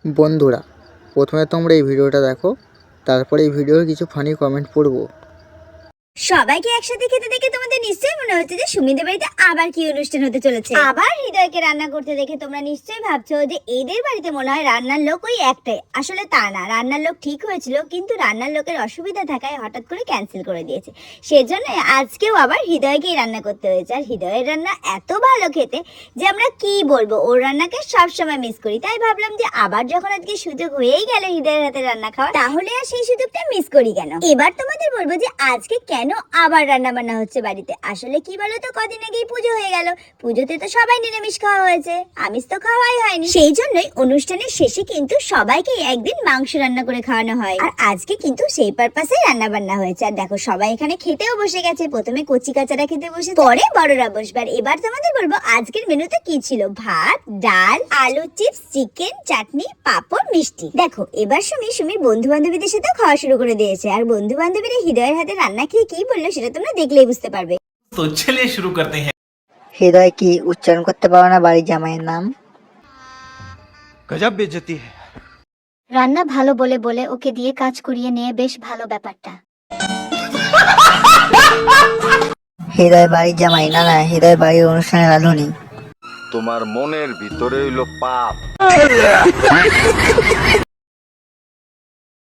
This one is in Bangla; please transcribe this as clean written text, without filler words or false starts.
বন্ধুরা, প্রথমে তোমরা এই ভিডিওটা দেখো, তারপরে এই ভিডিওর কিছু ফানি কমেন্ট পড়বো। সবাইকে একসাথে খেতে দেখে তোমাদের নিশ্চয়ই মনে হচ্ছে যে সুমিদের বাড়িতে আবার কি অনুষ্ঠান হতে চলেছে। আবার হৃদয়কে রান্না করতে দেখে তোমরা নিশ্চয়ই ভাবছো যে এদের বাড়িতে মনে হয় রান্নার লোক ওই একটাই। আসলে তা না, রান্নার লোক ঠিক হয়েছিল, কিন্তু রান্নার লোকের অসুবিধা থাকায় হঠাৎ করে ক্যান্সেল করে দিয়েছে। সেজন্য আজকেও আবার হৃদয়কেই রান্না করতে হয়েছে। আর হৃদয়ের রান্না এত ভালো খেতে যে আমরা কি বলবো, ওর রান্নাকে সবসময় মিস করি। তাই ভাবলাম যে আবার যখন আজকে সুযোগ হয়েই গেল হৃদয়ের হাতে রান্না খাওয়া, তাহলে আর সেই সুযোগটা মিস করি কেন। এবার তোমাদের বলবো যে আজকে কেন আবার রান্না বান্না হচ্ছে বাড়িতে। আসলে কি বলতো, কদিন আগেই পুজো হয়ে গেল। পুজোতে তো সবাই নিরামিষ খাওয়া হয়েছে, আমিষ তো খাওয়াই হয়নি। সেই জন্যই অনুষ্ঠানের শেষে কিন্তু সবাইকে একদিন মাংস রান্না করে খাওয়ানো হয়। আর আজকে কিন্তু সেই পারপাসে রান্না বান্না হয়েছে। আর দেখো সবাই এখানে খেতেও বসে গেছে। প্রথমে কচি কাচারা খেতে বসে, পরে বড়রা বসবার। এবার তোমাদের বলবো আজকের মেনুতে কি ছিল। ভাত, ডাল, আলু চিপস, চিকেন, চাটনি, পাঁপড়, মিষ্টি। দেখো এবার সুমির বন্ধু বান্ধবীদের সাথে খাওয়া শুরু করে দিয়েছে। আর বন্ধু বান্ধবীরা হৃদয়ের হাতে রান্না খেয়ে কি বললো সেটা তোমরা দেখলেই বুঝতে পারবে। তো চলিए শুরু করতে हैं। হৃদয় কি উচ্চারণ করতে পারো না বাড়ির জামাইয়ের নাম? गजब बेइज्जती है। রান্না ভালো বলে বলে ওকে দিয়ে কাজ করিয়ে নিয়ে বেশ ভালো ব্যাপারটা। হৃদয় বাড়ির জামাই না, না হৃদয় বাড়ির অনুষ্ঠানে রাঁধুনি। তোমার মনের ভিতরে হইল পাপ।